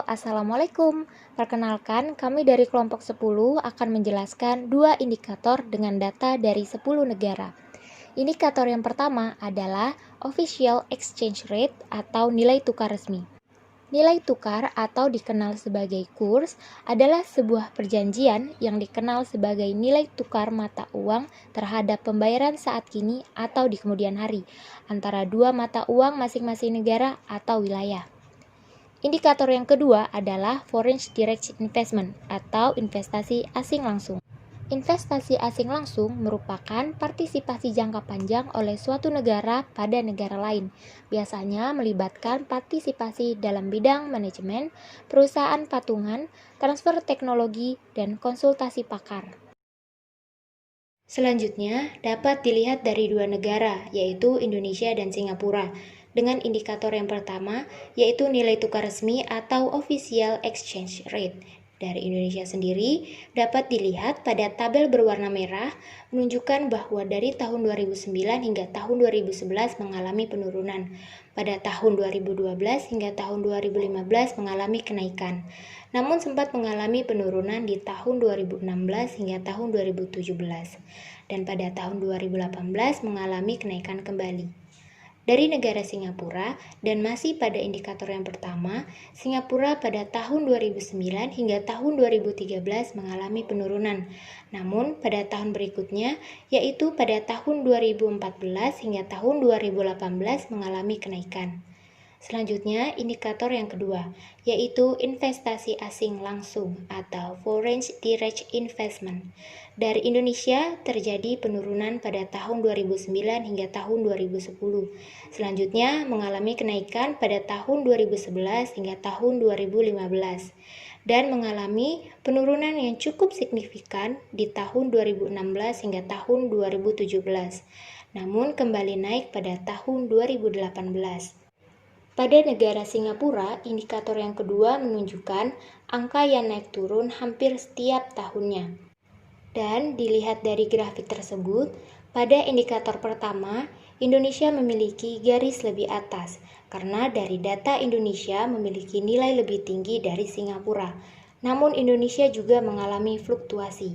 Assalamualaikum. Perkenalkan, kami dari kelompok 10 akan menjelaskan dua indikator dengan data dari 10 negara. Indikator yang pertama adalah Official Exchange Rate atau nilai tukar resmi. Nilai tukar atau dikenal sebagai kurs adalah sebuah perjanjian yang dikenal sebagai nilai tukar mata uang terhadap pembayaran saat kini atau di kemudian hari antara dua mata uang masing-masing negara atau wilayah. Indikator yang kedua adalah Foreign Direct Investment atau investasi asing langsung. Investasi asing langsung merupakan partisipasi jangka panjang oleh suatu negara pada negara lain, biasanya melibatkan partisipasi dalam bidang manajemen, perusahaan patungan, transfer teknologi, dan konsultasi pakar. Selanjutnya, dapat dilihat dari dua negara, yaitu Indonesia dan Singapura, dengan indikator yang pertama, yaitu nilai tukar resmi atau Official Exchange Rate. Dari Indonesia sendiri, dapat dilihat pada tabel berwarna merah, menunjukkan bahwa dari tahun 2009 hingga tahun 2011 mengalami penurunan. Pada tahun 2012 hingga tahun 2015 mengalami kenaikan, namun sempat mengalami penurunan di tahun 2016 hingga tahun 2017, dan pada tahun 2018 mengalami kenaikan kembali. Dari negara Singapura, dan masih pada indikator yang pertama, Singapura pada tahun 2009 hingga tahun 2013 mengalami penurunan. Namun pada tahun berikutnya, yaitu pada tahun 2014 hingga tahun 2018 mengalami kenaikan. Selanjutnya, indikator yang kedua, yaitu investasi asing langsung atau Foreign Direct Investment. Dari Indonesia terjadi penurunan pada tahun 2009 hingga tahun 2010. Selanjutnya mengalami kenaikan pada tahun 2011 hingga tahun 2015 dan mengalami penurunan yang cukup signifikan di tahun 2016 hingga tahun 2017. Namun kembali naik pada tahun 2018. Pada negara Singapura, indikator yang kedua menunjukkan angka yang naik turun hampir setiap tahunnya. Dan dilihat dari grafik tersebut, pada indikator pertama, Indonesia memiliki garis lebih atas, karena dari data Indonesia memiliki nilai lebih tinggi dari Singapura. Namun Indonesia juga mengalami fluktuasi.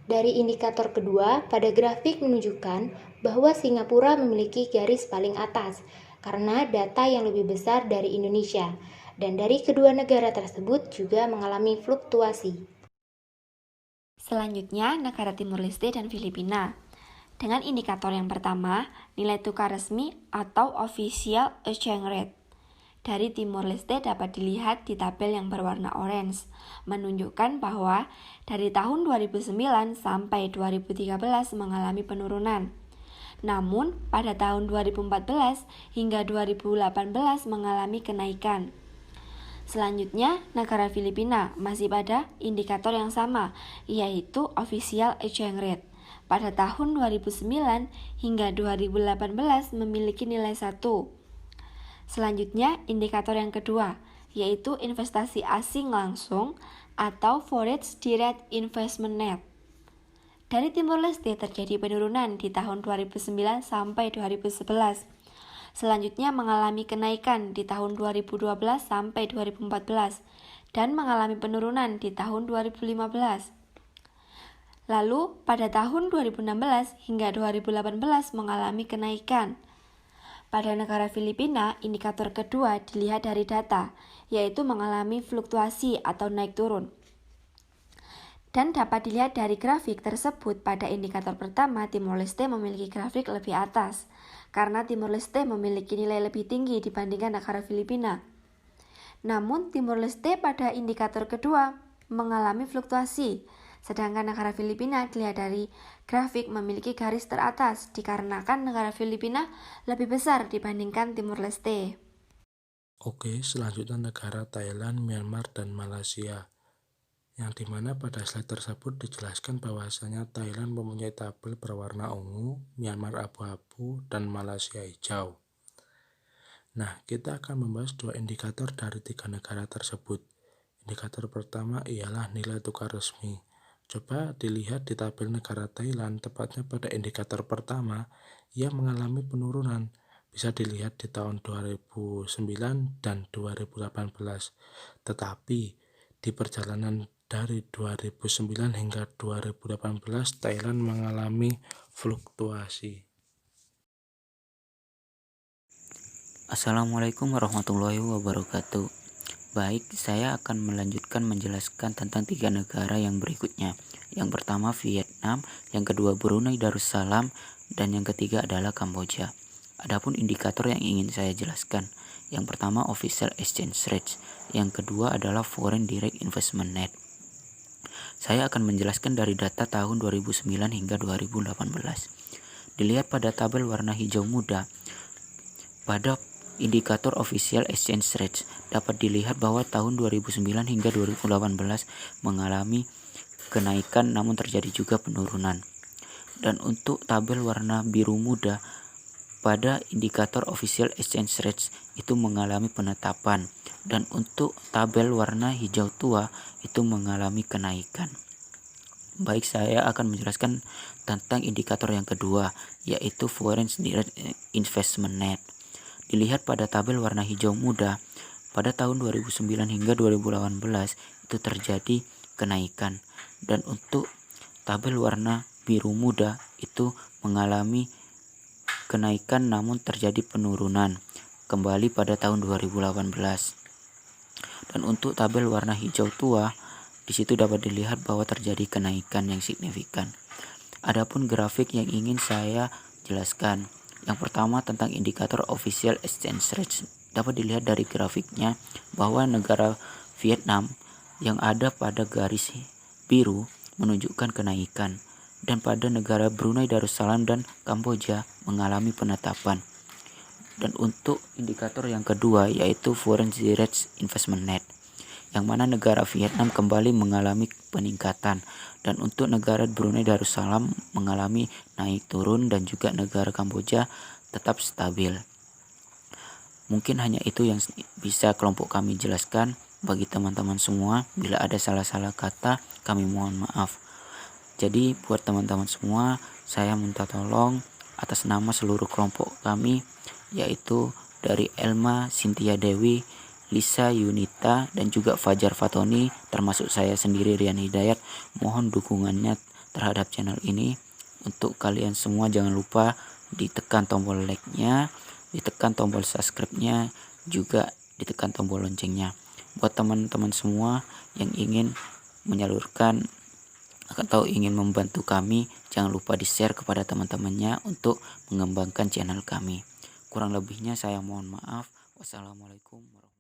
Dari indikator kedua, pada grafik menunjukkan bahwa Singapura memiliki garis paling atas, karena data yang lebih besar dari Indonesia, dan dari kedua negara tersebut juga mengalami fluktuasi. Selanjutnya, negara Timur Leste dan Filipina. Dengan indikator yang pertama, nilai tukar resmi atau Official Exchange Rate. Dari Timur Leste dapat dilihat di tabel yang berwarna orange, menunjukkan bahwa dari tahun 2009 sampai 2013 mengalami penurunan. Namun, pada tahun 2014 hingga 2018 mengalami kenaikan. Selanjutnya, negara Filipina masih pada indikator yang sama, yaitu Official Exchange Rate. Pada tahun 2009 hingga 2018 memiliki nilai 1. Selanjutnya, indikator yang kedua, yaitu investasi asing langsung atau Foreign Direct Investment Net. Dari Timur Leste terjadi penurunan di tahun 2009 sampai 2011. Selanjutnya mengalami kenaikan di tahun 2012 sampai 2014 dan mengalami penurunan di tahun 2015. Lalu pada tahun 2016 hingga 2018 mengalami kenaikan. Pada negara Filipina, indikator kedua dilihat dari data, yaitu mengalami fluktuasi atau naik turun. Dan dapat dilihat dari grafik tersebut pada indikator pertama, Timor Leste memiliki grafik lebih atas, karena Timor Leste memiliki nilai lebih tinggi dibandingkan negara Filipina. Namun, Timor Leste pada indikator kedua mengalami fluktuasi, sedangkan negara Filipina dilihat dari grafik memiliki garis teratas, dikarenakan negara Filipina lebih besar dibandingkan Timor Leste. Oke, selanjutnya negara Thailand, Myanmar, dan Malaysia. Yang dimana pada slide tersebut dijelaskan bahwasanya Thailand mempunyai tabel berwarna ungu, Myanmar abu-abu, dan Malaysia hijau. Nah, kita akan membahas dua indikator dari tiga negara tersebut. Indikator pertama ialah nilai tukar resmi. Coba dilihat di tabel negara Thailand, tepatnya pada indikator pertama, ia mengalami penurunan. Bisa dilihat di tahun 2009 dan 2018. Tetapi di perjalanan dari 2009 hingga 2018, Thailand mengalami fluktuasi. Assalamualaikum warahmatullahi wabarakatuh. Baik, saya akan melanjutkan menjelaskan tentang 3 negara yang berikutnya. Yang pertama Vietnam, yang kedua Brunei Darussalam, dan yang ketiga adalah Kamboja. Adapun indikator yang ingin saya jelaskan, yang pertama official exchange rate, yang kedua adalah foreign direct investment net. Saya akan menjelaskan dari data tahun 2009 hingga 2018. Dilihat pada tabel warna hijau muda, pada indikator official exchange rate dapat dilihat bahwa tahun 2009 hingga 2018 mengalami kenaikan namun terjadi juga penurunan. Dan untuk tabel warna biru muda, pada indikator official exchange rate itu mengalami penetapan, dan untuk tabel warna hijau tua itu mengalami kenaikan. Baik, saya akan menjelaskan tentang indikator yang kedua, yaitu foreign direct investment net. Dilihat pada tabel warna hijau muda, pada tahun 2009 hingga 2018 itu terjadi kenaikan, dan untuk tabel warna biru muda itu mengalami kenaikan namun terjadi penurunan kembali pada tahun 2018. Dan untuk tabel warna hijau tua, di situ dapat dilihat bahwa terjadi kenaikan yang signifikan. Adapun grafik yang ingin saya jelaskan, yang pertama tentang indikator official exchange rate. Dapat dilihat dari grafiknya bahwa negara Vietnam yang ada pada garis biru menunjukkan kenaikan, dan pada negara Brunei Darussalam dan Kamboja mengalami penetapan. Dan untuk indikator yang kedua yaitu foreign direct investment net, yang mana negara Vietnam kembali mengalami peningkatan, dan untuk negara Brunei Darussalam mengalami naik turun, dan juga negara Kamboja tetap stabil. Mungkin hanya itu yang bisa kelompok kami jelaskan. Bagi teman-teman semua, bila ada salah-salah kata, kami mohon maaf. Jadi buat teman-teman semua, saya minta tolong atas nama seluruh kelompok kami, yaitu dari Elma Cynthia Dewi, Lisa Yunita, dan juga Fajar Fatoni, termasuk saya sendiri Rian Hidayat, mohon dukungannya terhadap channel ini. Untuk kalian semua jangan lupa ditekan tombol like-nya, ditekan tombol subscribe-nya, juga ditekan tombol loncengnya. Buat teman-teman semua yang ingin menyalurkan atau ingin membantu kami, jangan lupa di-share kepada teman-temannya untuk mengembangkan channel kami. Kurang lebihnya saya mohon maaf. Wassalamualaikum warahmatullahi wabarakatuh.